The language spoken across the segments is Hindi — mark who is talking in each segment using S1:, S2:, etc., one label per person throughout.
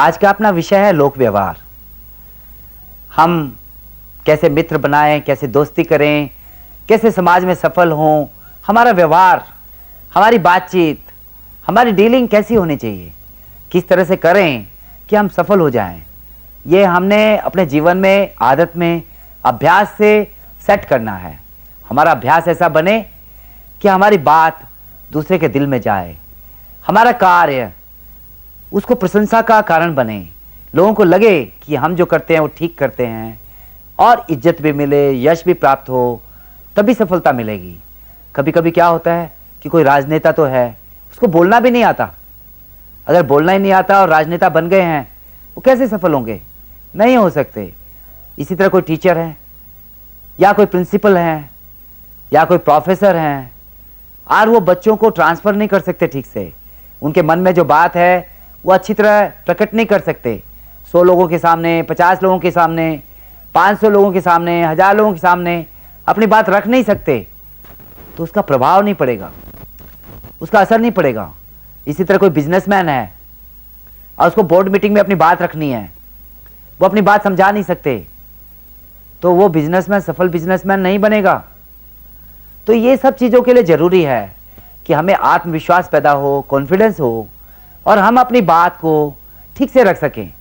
S1: आज का अपना विषय है लोक व्यवहार। हम कैसे मित्र बनाएं, कैसे दोस्ती करें, कैसे समाज में सफल हों, हमारा व्यवहार, हमारी बातचीत, हमारी डीलिंग कैसी होनी चाहिए, किस तरह से करें कि हम सफल हो जाएं। ये हमने अपने जीवन में, आदत में, अभ्यास से सेट करना है। हमारा अभ्यास ऐसा बने कि हमारी बात दूसरे के दिल में जाए, हमारा कार्य उसको प्रशंसा का कारण बने, लोगों को लगे कि हम जो करते हैं वो ठीक करते हैं और इज्जत भी मिले, यश भी प्राप्त हो, तभी सफलता मिलेगी। कभी कभी क्या होता है कि कोई राजनेता तो है, उसको बोलना भी नहीं आता। अगर बोलना ही नहीं आता और राजनेता बन गए हैं, वो कैसे सफल होंगे? नहीं हो सकते। इसी तरह कोई टीचर है या कोई प्रिंसिपल है या कोई प्रोफेसर हैं और वो बच्चों को ट्रांसफ़र नहीं कर सकते ठीक से, उनके मन में जो बात है वो अच्छी तरह प्रकट नहीं कर सकते। 100 लोगों के सामने, 50 लोगों के सामने, 500 लोगों के सामने, 1000 लोगों के सामने अपनी बात रख नहीं सकते, तो उसका प्रभाव नहीं पड़ेगा, उसका असर नहीं पड़ेगा। इसी तरह कोई बिजनेसमैन है और उसको बोर्ड मीटिंग में अपनी बात रखनी है, वो अपनी बात समझा नहीं सकते, तो वो बिजनेसमैन सफल बिजनेसमैन नहीं बनेगा। तो ये सब चीज़ों के लिए ज़रूरी है कि हमें आत्मविश्वास पैदा हो, कॉन्फिडेंस हो और हम अपनी बात को ठीक से रख सकें।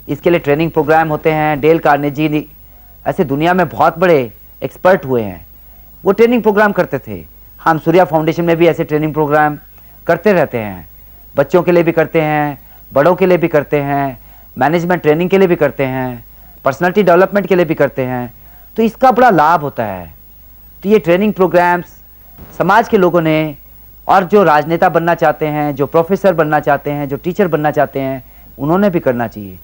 S1: इसके लिए ट्रेनिंग प्रोग्राम होते हैं। डेल कार्नेजी ऐसे दुनिया में बहुत बड़े एक्सपर्ट हुए हैं, वो ट्रेनिंग प्रोग्राम करते थे। हम सूर्या फाउंडेशन में भी ऐसे ट्रेनिंग प्रोग्राम करते रहते हैं। बच्चों के लिए भी करते हैं, बड़ों के लिए भी करते हैं, मैनेजमेंट ट्रेनिंग के लिए भी करते हैं, पर्सनालिटी डेवलपमेंट के लिए भी करते हैं। तो इसका बड़ा लाभ होता है। तो ये ट्रेनिंग प्रोग्राम्स समाज के लोगों ने, और जो राजनेता बनना चाहते हैं, जो प्रोफेसर बनना चाहते हैं, जो टीचर बनना चाहते हैं, उन्होंने भी करना चाहिए।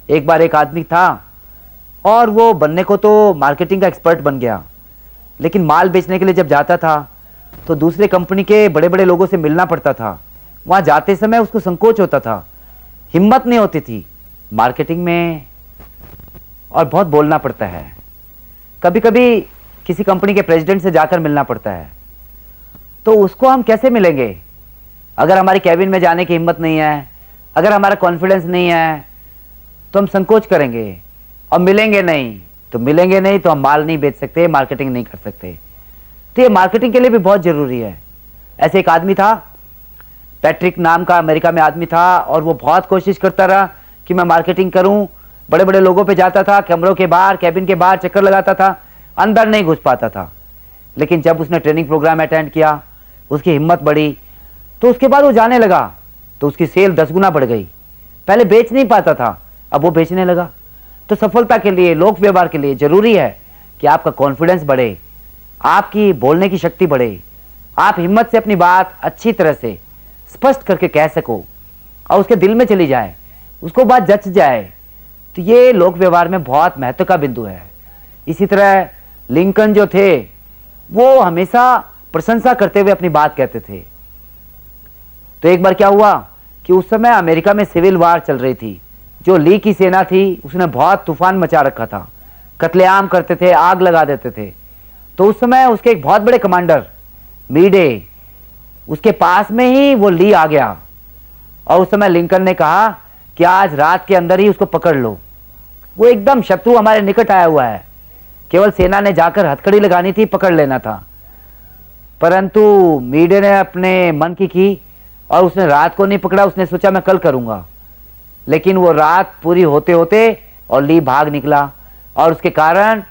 S1: एक बार एक आदमी था और वो बनने को तो मार्केटिंग का एक्सपर्ट बन गया, लेकिन माल बेचने के लिए जब जाता था तो दूसरे कंपनी के बड़े बड़े लोगों से मिलना पड़ता था। वहाँ जाते समय उसको संकोच होता था, हिम्मत नहीं होती थी। मार्केटिंग में और बहुत बोलना पड़ता है, कभी कभी किसी कंपनी के प्रेसिडेंट से जाकर मिलना पड़ता है। तो उसको हम कैसे मिलेंगे अगर हमारी कैबिन में जाने की हिम्मत नहीं है, अगर हमारा कॉन्फिडेंस नहीं है, तो हम संकोच करेंगे और मिलेंगे नहीं तो हम माल नहीं बेच सकते, मार्केटिंग नहीं कर सकते। तो ये मार्केटिंग के लिए भी बहुत ज़रूरी है। ऐसे एक आदमी था, पैट्रिक नाम का अमेरिका में आदमी था, और वो बहुत कोशिश करता रहा कि मैं मार्केटिंग करूं। बड़े बड़े लोगों पे जाता था, कमरों के बाहर, कैबिन के बाहर चक्कर लगाता था, अंदर नहीं घुस पाता था। लेकिन जब उसने ट्रेनिंग प्रोग्राम अटेंड किया, उसकी हिम्मत बढ़ी, तो उसके बाद वो जाने लगा, तो उसकी सेल 10 गुना बढ़ गई। पहले बेच नहीं पाता था, अब वो बेचने लगा। तो सफलता के लिए, लोक व्यवहार के लिए ज़रूरी है कि आपका कॉन्फिडेंस बढ़े, आपकी बोलने की शक्ति बढ़े, आप हिम्मत से अपनी बात अच्छी तरह से स्पष्ट करके कह सको और उसके दिल में चली जाए, उसको बात जच जाए। तो ये लोक व्यवहार में बहुत महत्व का बिंदु है। इसी तरह लिंकन जो थे, वो हमेशा प्रशंसा करते हुए अपनी बात कहते थे। तो एक बार क्या हुआ कि उस समय अमेरिका में सिविल वार चल रही थी। जो ली की सेना थी, उसने बहुत तूफान मचा रखा था, कत्लेआम करते थे, आग लगा देते थे। तो उस समय उसके एक बहुत बड़े कमांडर मीडे, उसके पास में ही वो ली आ गया, और उस समय लिंकन ने कहा कि आज रात के अंदर ही उसको पकड़ लो, वो एकदम शत्रु हमारे निकट आया हुआ है, केवल सेना ने जाकर हथकड़ी लगानी थी, पकड़ लेना था। परंतु मीडे ने अपने मन की और उसने रात को नहीं पकड़ा, उसने सोचा मैं कल करूंगा। लेकिन वो रात पूरी होते होते और ली भाग निकला, और उसके कारण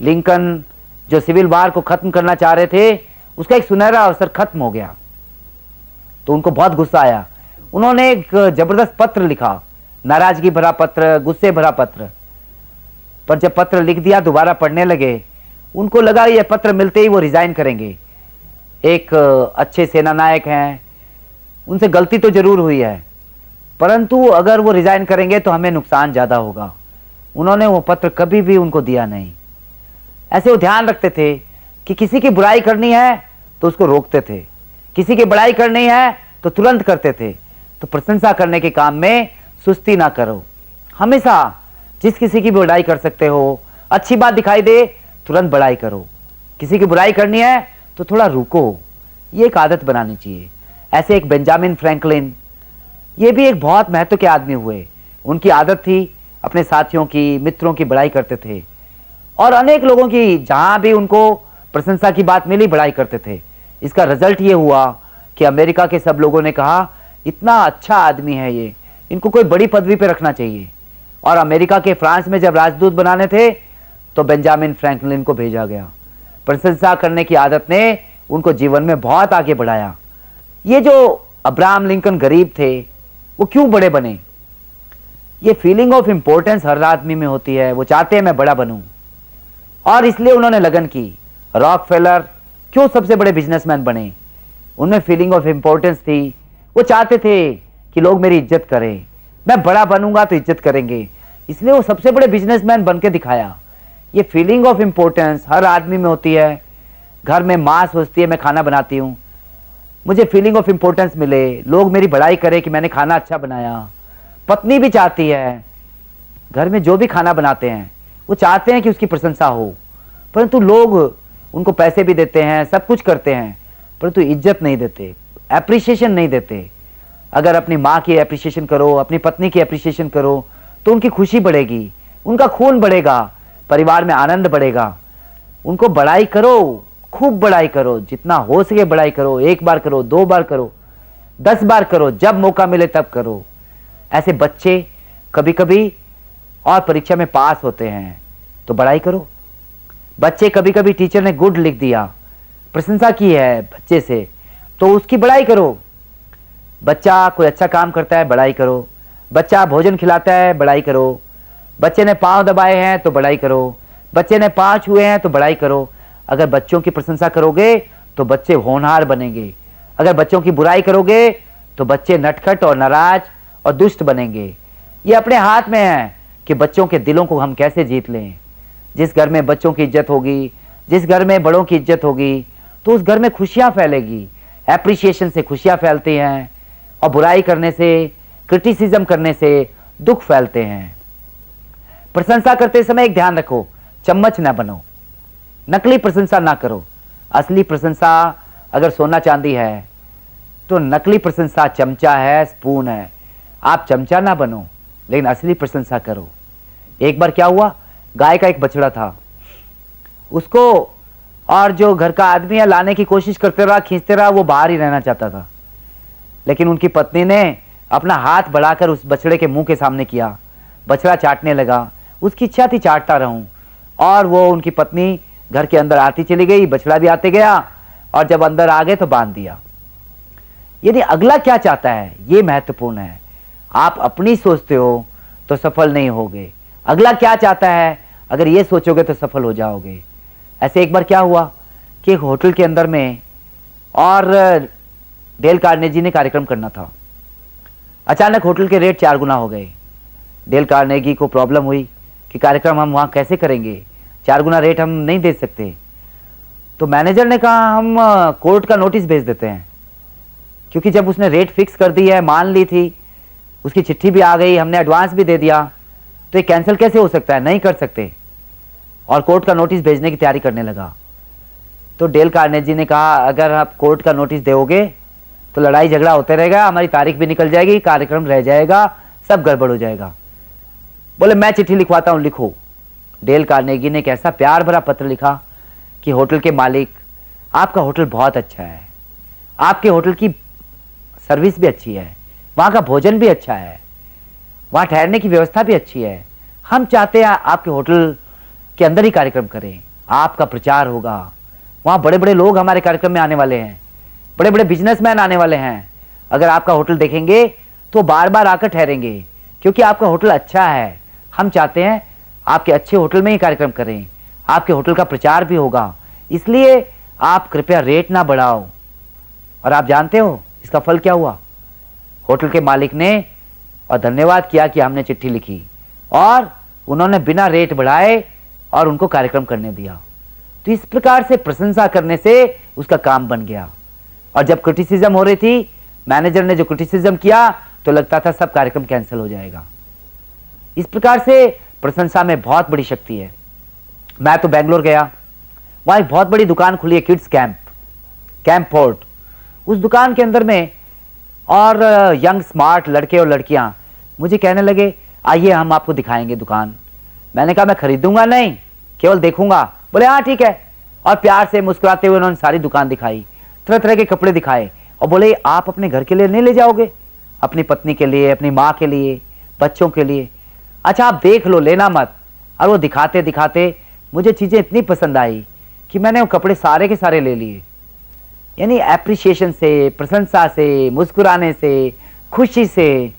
S1: लिंकन जो सिविल वार को खत्म करना चाह रहे थे, उसका एक सुनहरा अवसर खत्म हो गया। तो उनको बहुत गुस्सा आया। उन्होंने एक जबरदस्त पत्र लिखा, नाराजगी भरा पत्र, गुस्से भरा पत्र। पर जब पत्र लिख दिया, दोबारा पढ़ने लगे, उनको लगा ये पत्र मिलते ही वो रिजाइन करेंगे। एक अच्छे सेनानायक हैं, उनसे गलती तो जरूर हुई है, परंतु अगर वो रिजाइन करेंगे तो हमें नुकसान ज़्यादा होगा। उन्होंने वो पत्र कभी भी उनको दिया नहीं। ऐसे वो ध्यान रखते थे कि किसी की बुराई करनी है तो उसको रोकते थे, किसी की बड़ाई करनी है तो तुरंत करते थे। तो प्रशंसा करने के काम में सुस्ती ना करो, हमेशा जिस किसी की बड़ाई कर सकते हो, अच्छी बात दिखाई दे तुरंत बड़ाई करो, किसी की बुराई करनी है तो थोड़ा रुको, ये एक आदत बनानी चाहिए। ऐसे एक बेंजामिन फ्रैंकलिन, ये भी एक बहुत महत्व के आदमी हुए। उनकी आदत थी अपने साथियों की, मित्रों की बड़ाई करते थे और अनेक लोगों की जहां भी उनको प्रशंसा की बात मिली बड़ाई करते थे। इसका रिजल्ट ये हुआ कि अमेरिका के सब लोगों ने कहा इतना अच्छा आदमी है ये, इनको कोई बड़ी पदवी पे रखना चाहिए। और अमेरिका के फ्रांस में जब राजदूत बनाने थे तो बेंजामिन फ्रैंकलिन को भेजा गया। प्रशंसा करने की आदत ने उनको जीवन में बहुत आगे बढ़ाया। ये जो अब्राहम लिंकन गरीब थे वो क्यों बड़े बने? ये फीलिंग ऑफ इंपॉर्टेंस हर आदमी में होती है। वो चाहते हैं मैं बड़ा बनूं और इसलिए उन्होंने लगन की। रॉकफेलर क्यों सबसे बड़े बिजनेसमैन बने? उनमें फीलिंग ऑफ इंपॉर्टेंस थी। वो चाहते थे कि लोग मेरी इज्जत करें, मैं बड़ा बनूंगा तो इज्जत करेंगे, इसलिए वो सबसे बड़े बिजनेसमैन बन के दिखाया। ये फीलिंग ऑफ इंपॉर्टेंस हर आदमी में होती है। घर में माँ सोचती है मैं खाना बनाती हूँ, मुझे फीलिंग ऑफ इंपॉर्टेंस मिले, लोग मेरी बड़ाई करें कि मैंने खाना अच्छा बनाया। पत्नी भी चाहती है, घर में जो भी खाना बनाते हैं वो चाहते हैं कि उसकी प्रशंसा हो, परंतु लोग उनको पैसे भी देते हैं, सब कुछ करते हैं, परंतु इज्जत नहीं देते, एप्रिसिएशन नहीं देते। अगर अपनी माँ की एप्रिसिएशन करो, अपनी पत्नी की एप्रिसिएशन करो तो उनकी खुशी बढ़ेगी, उनका खून बढ़ेगा, परिवार में आनंद बढ़ेगा। उनको बड़ाई करो, खूब बड़ाई करो, जितना हो सके बड़ाई करो। 1 बार करो, 2 बार करो, 10 बार करो, जब मौका मिले तब करो। ऐसे बच्चे कभी कभी और परीक्षा में पास होते हैं तो बड़ाई करो। बच्चे कभी कभी टीचर ने गुड लिख दिया, प्रशंसा की है बच्चे से, तो उसकी बड़ाई करो। बच्चा कोई अच्छा काम करता है, बड़ाई करो। बच्चा भोजन खिलाता है, बड़ाई करो। बच्चे ने पांव दबाए हैं तो बड़ाई करो। बच्चे ने 5 हुए हैं तो बड़ाई करो। अगर बच्चों की प्रशंसा करोगे तो बच्चे होनहार बनेंगे। अगर बच्चों की बुराई करोगे तो बच्चे नटखट और नाराज और दुष्ट बनेंगे। ये अपने हाथ में है कि बच्चों के दिलों को हम कैसे जीत लें। जिस घर में बच्चों की इज्जत होगी, जिस घर में बड़ों की इज्जत होगी, तो उस घर में खुशियां फैलेगी। एप्रिसिएशन से खुशियां फैलती हैं और बुराई करने से, क्रिटिसिज्म करने से दुख फैलते हैं। प्रशंसा करते समय एक ध्यान रखो, चम्मच ना बनो, नकली प्रशंसा ना करो। असली प्रशंसा अगर सोना चांदी है तो नकली प्रशंसा चमचा है, स्पून है। आप चमचा ना बनो लेकिन असली प्रशंसा करो। एक बार क्या हुआ, गाय का एक बछड़ा था, उसको और जो घर का आदमी है लाने की कोशिश करते रहा, खींचते रहा, वो बाहर ही रहना चाहता था। लेकिन उनकी पत्नी ने अपना हाथ बढ़ाकर उस बछड़े के मुंह के सामने किया। बछड़ा चाटने लगा, उसकी इच्छा थी चाटता रहूं, और वो उनकी पत्नी घर के अंदर आती चली गई, बछड़ा भी आते गया, और जब अंदर आ गए तो बांध दिया। यदि अगला क्या चाहता है ये महत्वपूर्ण है। आप अपनी सोचते हो तो सफल नहीं होगे, अगला क्या चाहता है अगर ये सोचोगे तो सफल हो जाओगे। ऐसे एक बार क्या हुआ कि एक होटल के अंदर में और डेल कार्नेगी ने कार्यक्रम करना था। अचानक होटल के रेट 4 गुना हो गए। डेल कार्नेगी को प्रॉब्लम हुई कि कार्यक्रम हम वहां कैसे करेंगे, 4 गुना रेट हम नहीं दे सकते। तो मैनेजर ने कहा हम कोर्ट का नोटिस भेज देते हैं, क्योंकि जब उसने रेट फिक्स कर दी है, मान ली थी, उसकी चिट्ठी भी आ गई, हमने एडवांस भी दे दिया, तो ये कैंसिल कैसे हो सकता है, नहीं कर सकते। और कोर्ट का नोटिस भेजने की तैयारी करने लगा। तो डेल कार्नेगी ने कहा अगर आप कोर्ट का नोटिस दोगे तो लड़ाई झगड़ा होते रहेगा, हमारी तारीख भी निकल जाएगी, कार्यक्रम रह जाएगा, सब गड़बड़ हो जाएगा। बोले मैं चिट्ठी लिखवाता हूं, लिखो। डेल कार्नेगी ने एक ऐसा प्यार भरा पत्र लिखा कि होटल के मालिक, आपका होटल बहुत अच्छा है, आपके होटल की सर्विस भी अच्छी है, वहां का भोजन भी अच्छा है, वहां ठहरने की व्यवस्था भी अच्छी है, हम चाहते हैं आपके होटल के अंदर ही कार्यक्रम करें, आपका प्रचार होगा, वहां बड़े बड़े लोग हमारे कार्यक्रम में आने वाले हैं, बड़े बड़े बिजनेसमैन आने वाले हैं। अगर आपका होटल देखेंगे तो बार बार आकर ठहरेंगे, क्योंकि आपका होटल अच्छा है। हम चाहते हैं आपके अच्छे होटल में ही कार्यक्रम करें, आपके होटल का प्रचार भी होगा, इसलिए आप कृपया रेट ना बढ़ाओ। और आप जानते हो इसका फल क्या हुआ? होटल के मालिक ने और धन्यवाद किया कि हमने चिट्ठी लिखी, और उन्होंने बिना रेट बढ़ाए और उनको कार्यक्रम करने दिया। तो इस प्रकार से प्रशंसा करने से उसका काम बन गया। और जब क्रिटिसिज्म हो रही थी, मैनेजर ने जो क्रिटिसिज्म किया तो लगता था सब कार्यक्रम कैंसिल हो जाएगा। इस प्रकार से प्रशंसा में बहुत बड़ी शक्ति है। मैं तो बेंगलोर गया, वहां एक बहुत बड़ी दुकान खुली है, किड्स कैंप फोर्ट। उस दुकान के अंदर में और यंग स्मार्ट लड़के और लड़कियां मुझे कहने लगे आइए हम आपको दिखाएंगे दुकान। मैंने कहा मैं खरीदूंगा नहीं, केवल देखूंगा। बोले हाँ ठीक है। और प्यार से मुस्कुराते हुए उन्होंने सारी दुकान दिखाई, तरह तरह के कपड़े दिखाए और बोले आप अपने घर के लिए नहीं ले जाओगे? अपनी पत्नी के लिए, अपनी माँ के लिए, बच्चों के लिए। अच्छा आप देख लो, लेना मत। और वो दिखाते दिखाते मुझे चीज़ें इतनी पसंद आई कि मैंने वो कपड़े सारे के सारे ले लिए। यानी एप्रिसिएशन से, प्रशंसा से, मुस्कुराने से, खुशी से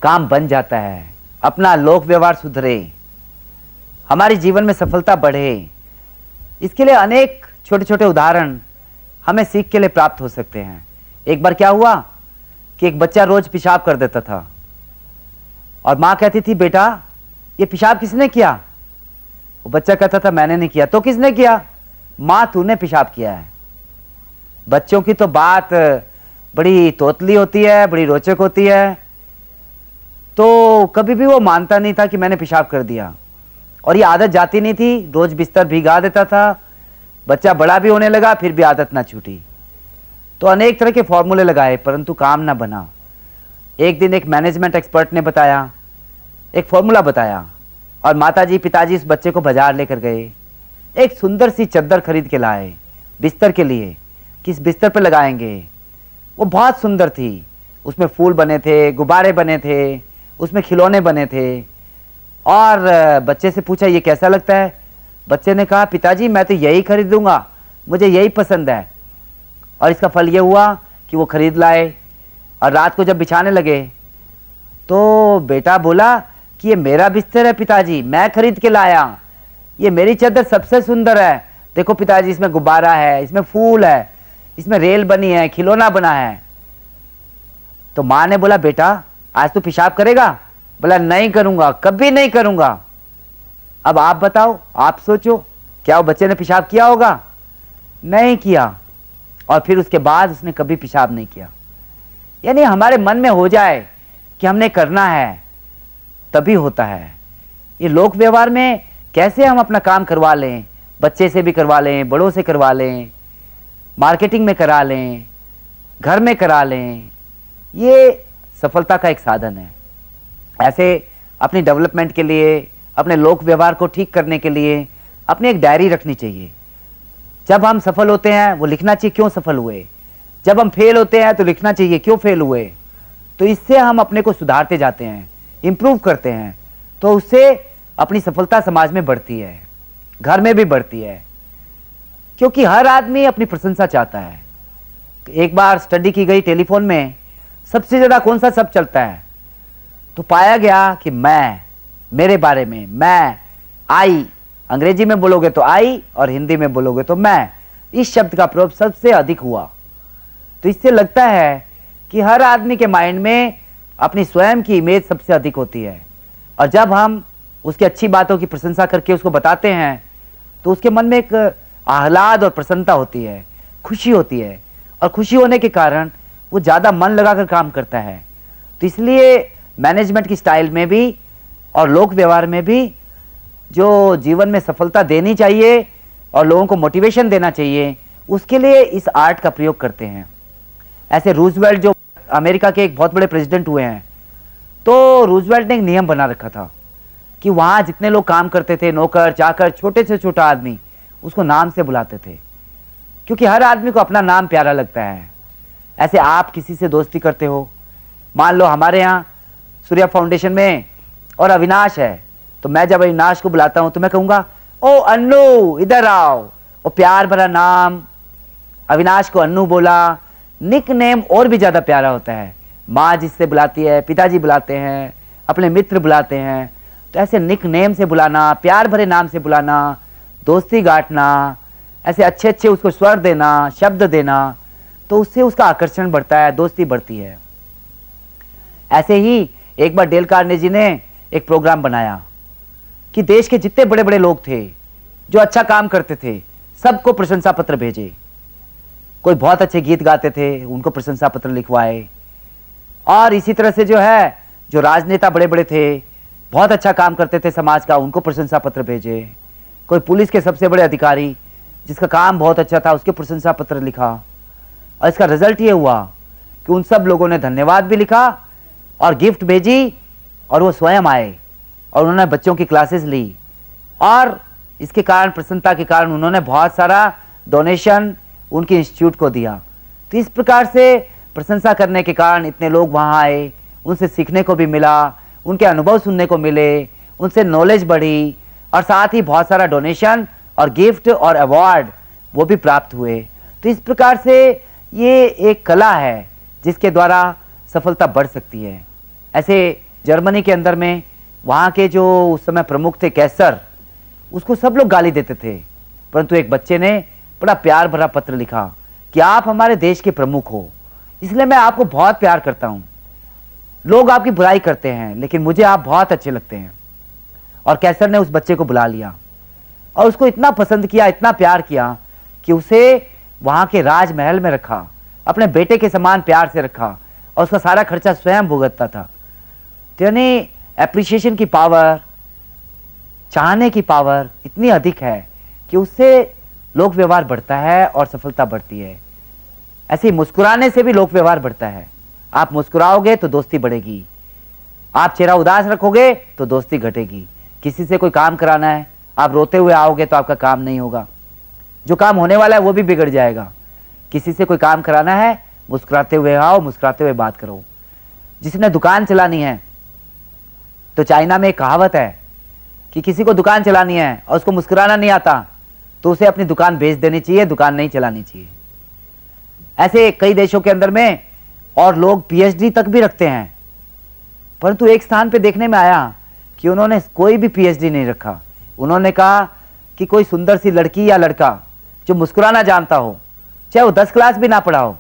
S1: काम बन जाता है। अपना लोक व्यवहार सुधरे, हमारे जीवन में सफलता बढ़े, इसके लिए अनेक छोटे छोटे उदाहरण हमें सीख के लिए प्राप्त हो सकते हैं। एक बार क्या हुआ कि एक बच्चा रोज पेशाब कर देता था और माँ कहती थी बेटा ये पेशाब किसने किया? वो बच्चा कहता था मैंने नहीं किया। तो किसने किया? माँ तूने पेशाब किया है। बच्चों की तो बात बड़ी तोतली होती है, बड़ी रोचक होती है। तो कभी भी वो मानता नहीं था कि मैंने पेशाब कर दिया और ये आदत जाती नहीं थी, रोज बिस्तर भिगा देता था। बच्चा बड़ा भी होने लगा फिर भी आदत ना छूटी। तो अनेक तरह के फॉर्मूले लगाए परंतु काम ना बना। एक दिन एक मैनेजमेंट एक्सपर्ट ने बताया, एक फॉर्मूला बताया और माताजी पिताजी इस बच्चे को बाजार लेकर गए। एक सुंदर सी चद्दर खरीद के लाए बिस्तर के लिए, किस बिस्तर पर लगाएंगे। वो बहुत सुंदर थी, उसमें फूल बने थे, गुब्बारे बने थे, उसमें खिलौने बने थे। और बच्चे से पूछा ये कैसा लगता है? बच्चे ने कहा पिताजी मैं तो यही खरीदूंगा, मुझे यही पसंद है। और इसका फल ये हुआ कि वो खरीद लाए और रात को जब बिछाने लगे तो बेटा बोला कि ये मेरा बिस्तर है पिताजी, मैं खरीद के लाया, ये मेरी चादर सबसे सुंदर है। देखो पिताजी इसमें गुब्बारा है, इसमें फूल है, इसमें रेल बनी है, खिलौना बना है। तो माँ ने बोला बेटा आज तू पेशाब करेगा? बोला नहीं करूंगा, कभी नहीं करूंगा। अब आप बताओ, आप सोचो, क्या वो बच्चे ने पेशाब किया होगा? नहीं किया। और फिर उसके बाद उसने कभी पेशाब नहीं किया। यानी हमारे मन में हो जाए कि हमने करना है तभी होता है। ये लोक व्यवहार में कैसे हम अपना काम करवा लें, बच्चे से भी करवा लें, बड़ों से करवा लें, मार्केटिंग में करा लें, घर में करा लें, ये सफलता का एक साधन है। ऐसे अपनी डेवलपमेंट के लिए, अपने लोक व्यवहार को ठीक करने के लिए अपनी एक डायरी रखनी चाहिए। जब हम सफल होते हैं वो लिखना चाहिए क्यों सफल हुए, जब हम फेल होते हैं तो लिखना चाहिए क्यों फेल हुए। तो इससे हम अपने को सुधारते जाते हैं, इम्प्रूव करते हैं, तो उससे अपनी सफलता समाज में बढ़ती है, घर में भी बढ़ती है। क्योंकि हर आदमी अपनी प्रशंसा चाहता है। एक बार स्टडी की गई टेलीफोन में सबसे ज्यादा कौन सा शब्द चलता है? तो पाया गया कि मैं, मेरे बारे में, मैं, आई, अंग्रेजी में बोलोगे तो आई और हिंदी में बोलोगे तो मैं, इस शब्द का प्रयोग सबसे अधिक हुआ। तो इससे लगता है कि हर आदमी के माइंड में अपनी स्वयं की इमेज सबसे अधिक होती है और जब हम उसकी अच्छी बातों की प्रशंसा करके उसको बताते हैं तो उसके मन में एक आह्लाद और प्रसन्नता होती है, खुशी होती है और खुशी होने के कारण वो ज़्यादा मन लगाकर काम करता है। तो इसलिए मैनेजमेंट की स्टाइल में भी और लोक व्यवहार में भी जो जीवन में सफलता देनी चाहिए और लोगों को मोटिवेशन देना चाहिए, उसके लिए इस आर्ट का प्रयोग करते हैं। ऐसे रूजवेल्ट जो अमेरिका के एक बहुत बड़े प्रेसिडेंट हुए हैं, तो रूजवेल्ट ने एक नियम बना रखा था कि वहाँ जितने लोग काम करते थे, नौकर चाकर, छोटे से छोटा आदमी, उसको नाम से बुलाते थे, क्योंकि हर आदमी को अपना नाम प्यारा लगता है। ऐसे आप किसी से दोस्ती करते हो, मान लो हमारे यहाँ सूर्या फाउंडेशन में और अविनाश है, तो मैं जब अविनाश को बुलाता हूँ तो मैं कहूँगा ओ अन्नू इधर आओ। वो प्यार भरा नाम, अविनाश को अन्नू बोला, निक नेम और भी ज़्यादा प्यारा होता है। माँ जिससे बुलाती है, पिताजी बुलाते हैं, अपने मित्र बुलाते हैं, तो ऐसे निक नेम से बुलाना, प्यार भरे नाम से बुलाना, दोस्ती गांठना, ऐसे अच्छे अच्छे उसको स्वर देना, शब्द देना, तो उससे उसका आकर्षण बढ़ता है, दोस्ती बढ़ती है। ऐसे ही एक बार डेल कार्नेजी ने एक प्रोग्राम बनाया कि देश के जितने बड़े बड़े लोग थे जो अच्छा काम करते थे सबको प्रशंसा पत्र भेजे। कोई बहुत अच्छे गीत गाते थे उनको प्रशंसा पत्र लिखवाए, और इसी तरह से जो है जो राजनेता बड़े बड़े थे, बहुत अच्छा काम करते थे समाज का, उनको प्रशंसा पत्र भेजे। कोई पुलिस के सबसे बड़े अधिकारी जिसका काम बहुत अच्छा था उसके प्रशंसा पत्र लिखा, और इसका रिजल्ट ये हुआ कि उन सब लोगों ने धन्यवाद भी लिखा और गिफ्ट भेजी, और वो स्वयं आए और उन्होंने बच्चों की क्लासेस ली, और इसके कारण, प्रसन्नता के कारण, उन्होंने बहुत सारा डोनेशन उनके इंस्टीट्यूट को दिया। तो इस प्रकार से प्रशंसा करने के कारण इतने लोग वहाँ आए, उनसे सीखने को भी मिला, उनके अनुभव सुनने को मिले, उनसे नॉलेज बढ़ी, और साथ ही बहुत सारा डोनेशन और गिफ्ट और अवार्ड वो भी प्राप्त हुए। तो इस प्रकार से ये एक कला है जिसके द्वारा सफलता बढ़ सकती है। ऐसे जर्मनी के अंदर में वहाँ के जो उस समय प्रमुख थे कैसर, उसको सब लोग गाली देते थे, परंतु एक बच्चे ने बड़ा प्यार भरा पत्र लिखा कि आप हमारे देश के प्रमुख हो, इसलिए मैं आपको बहुत प्यार करता हूँ। लोग आपकी बुराई करते हैं लेकिन मुझे आप बहुत अच्छे लगते हैं। और कैसर ने उस बच्चे को बुला लिया और उसको इतना पसंद किया, इतना प्यार किया कि उसे वहाँ के राजमहल में रखा, अपने बेटे के समान प्यार से रखा, और उसका सारा खर्चा स्वयं भुगतता था। तो यानी एप्रिसिएशन की पावर, चाहने की पावर इतनी अधिक है कि उससे लोक व्यवहार बढ़ता है और सफलता बढ़ती है। ऐसे ही मुस्कुराने से भी लोक व्यवहार बढ़ता है। आप मुस्कुराओगे तो दोस्ती बढ़ेगी, आप चेहरा उदास रखोगे तो दोस्ती घटेगी। किसी से कोई काम कराना है, आप रोते हुए आओगे तो आपका काम नहीं होगा, जो काम होने वाला है वो भी बिगड़ जाएगा। किसी से कोई काम कराना है, मुस्कुराते हुए आओ, मुस्कुराते हुए बात करो। जिसने दुकान चलानी है, तो चाइना में एक कहावत है कि किसी को दुकान चलानी है और उसको मुस्कुराना नहीं आता तो उसे अपनी दुकान बेच देनी चाहिए, दुकान नहीं चलानी चाहिए। ऐसे कई देशों के अंदर में और लोग पीएचडी तक भी रखते हैं, परंतु एक स्थान पे देखने में आया कि उन्होंने कोई भी पीएचडी नहीं रखा। उन्होंने कहा कि कोई सुंदर सी लड़की या लड़का जो मुस्कुराना जानता हो, चाहे वो 10 क्लास भी ना पढ़ा हो,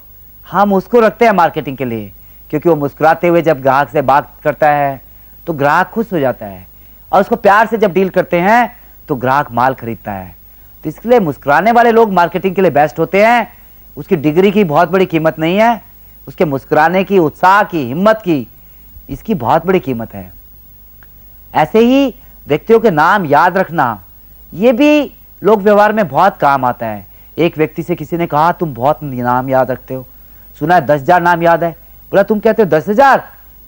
S1: हम उसको रखते हैं मार्केटिंग के लिए, क्योंकि वो मुस्कुराते हुए जब ग्राहक से बात करता है तो ग्राहक खुश हो जाता है, और उसको प्यार से जब डील करते हैं तो ग्राहक माल खरीदता है। तो इसलिए मुस्कुराने वाले लोग मार्केटिंग के लिए बेस्ट होते हैं। उसकी डिग्री की बहुत बड़ी कीमत नहीं है, उसके मुस्कुराने की, उत्साह की, हिम्मत की, इसकी बहुत बड़ी कीमत है। ऐसे ही व्यक्तियों के नाम याद रखना, ये भी लोक व्यवहार में बहुत काम आता है। एक व्यक्ति से किसी ने कहा तुम बहुत नाम याद रखते हो, सुना है 10,000 नाम याद है। बोला तुम कहते हो 10,000?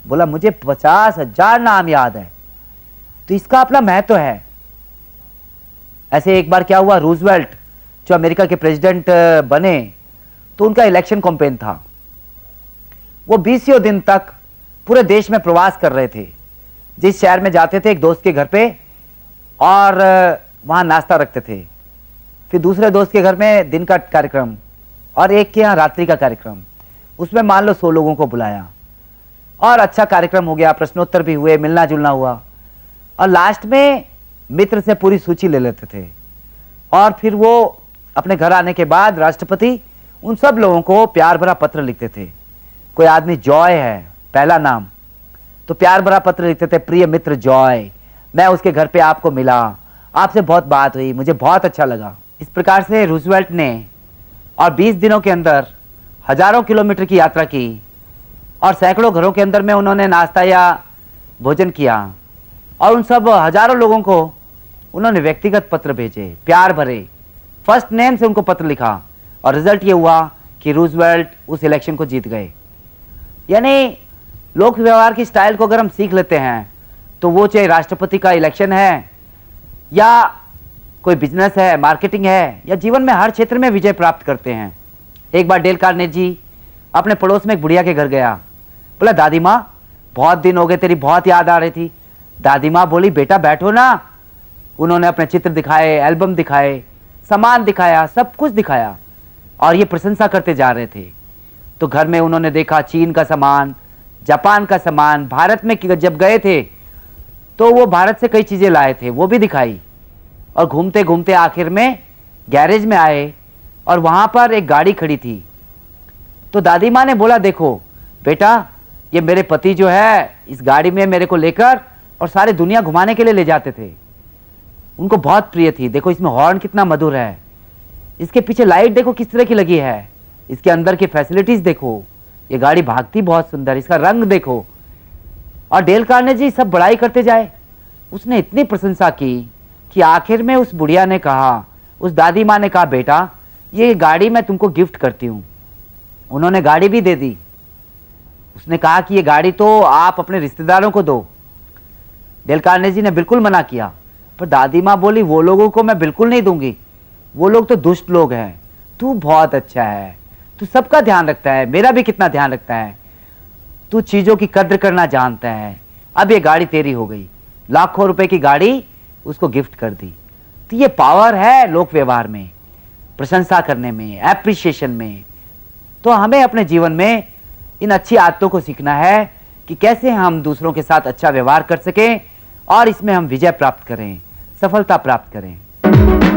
S1: बोला मुझे 50,000 नाम याद है। तो इसका अपना महत्व है। ऐसे एक बार क्या हुआ, रूजवेल्ट जो अमेरिका के प्रेसिडेंट बने, तो उनका इलेक्शन कैंपेन था। वो 20 दिन तक पूरे देश में प्रवास कर रहे थे। जिस शहर में जाते थे एक दोस्त के घर पे, और वहाँ नाश्ता रखते थे, फिर दूसरे दोस्त के घर में दिन का कार्यक्रम, और एक के यहाँ रात्रि का कार्यक्रम। उसमें मान लो 100 लोगों को बुलाया, और अच्छा कार्यक्रम हो गया, प्रश्नोत्तर भी हुए, मिलना जुलना हुआ, और लास्ट में मित्र से पूरी सूची ले लेते थे। और फिर वो अपने घर आने के बाद राष्ट्रपति उन सब लोगों को प्यार भरा पत्र लिखते थे। कोई आदमी जॉय है पहला नाम, तो प्यार भरा पत्र लिखते थे, प्रिय मित्र जॉय, मैं उसके घर पे आपको मिला, आपसे बहुत बात हुई, मुझे बहुत अच्छा लगा। इस प्रकार से रूजवेल्ट ने और 20 दिनों के अंदर हजारों किलोमीटर की यात्रा की, और सैकड़ों घरों के अंदर में उन्होंने नाश्ता या भोजन किया, और उन सब हजारों लोगों को उन्होंने व्यक्तिगत पत्र भेजे, प्यार भरे, फर्स्ट नेम से उनको पत्र लिखा, और रिजल्ट ये हुआ कि रूजवेल्ट उस इलेक्शन को जीत गए। यानी लोक व्यवहार की स्टाइल को अगर हम सीख लेते हैं तो वो चाहे राष्ट्रपति का इलेक्शन है, या कोई बिजनेस है, मार्केटिंग है, या जीवन में हर क्षेत्र में विजय प्राप्त करते हैं। एक बार डेल कार्नेगी अपने पड़ोस में एक बुढ़िया के घर गया। बोला दादी माँ बहुत दिन हो गए, तेरी बहुत याद आ रही थी। दादी माँ बोली बेटा बैठो ना। उन्होंने अपने चित्र दिखाए, एल्बम दिखाए, सामान दिखाया, सब कुछ दिखाया, और ये प्रशंसा करते जा रहे थे। तो घर में उन्होंने देखा चीन का सामान, जापान का सामान, भारत में जब गए थे तो वो भारत से कई चीज़ें लाए थे, वो भी दिखाई। और घूमते घूमते आखिर में गैरेज में आए, और वहाँ पर एक गाड़ी खड़ी थी। तो दादी माँ ने बोला देखो बेटा, ये मेरे पति जो है इस गाड़ी में मेरे को लेकर और सारे दुनिया घुमाने के लिए ले जाते थे, उनको बहुत प्रिय थी। देखो इसमें हॉर्न कितना मधुर है, इसके पीछे लाइट देखो किस तरह की लगी है, इसके अंदर की फैसिलिटीज देखो, ये गाड़ी भागती बहुत सुंदर, इसका रंग देखो। और डेल कार्नेगी सब बड़ाई करते जाए। उसने इतनी प्रशंसा की कि आखिर में उस बुढ़िया ने कहा, उस दादी माँ ने कहा बेटा ये गाड़ी मैं तुमको गिफ्ट करती हूँ। उन्होंने गाड़ी भी दे दी। उसने कहा कि ये गाड़ी तो आप अपने रिश्तेदारों को दो। डेल कार्नेजी ने बिल्कुल मना किया, पर दादी माँ बोली वो लोगों को मैं बिल्कुल नहीं दूंगी, वो लोग तो दुष्ट लोग हैं। तू बहुत अच्छा है, तू सबका ध्यान रखता है, मेरा भी कितना ध्यान रखता है, तू चीजों की कद्र करना जानता है। अब ये गाड़ी तेरी हो गई, लाखों रुपए की गाड़ी उसको गिफ्ट कर दी। तो ये पावर है लोक व्यवहार में, प्रशंसा करने में, एप्रिसिएशन में। तो हमें अपने जीवन में इन अच्छी आदतों को सीखना है कि कैसे हम दूसरों के साथ अच्छा व्यवहार कर सकें और इसमें हम विजय प्राप्त करें, सफलता प्राप्त करें।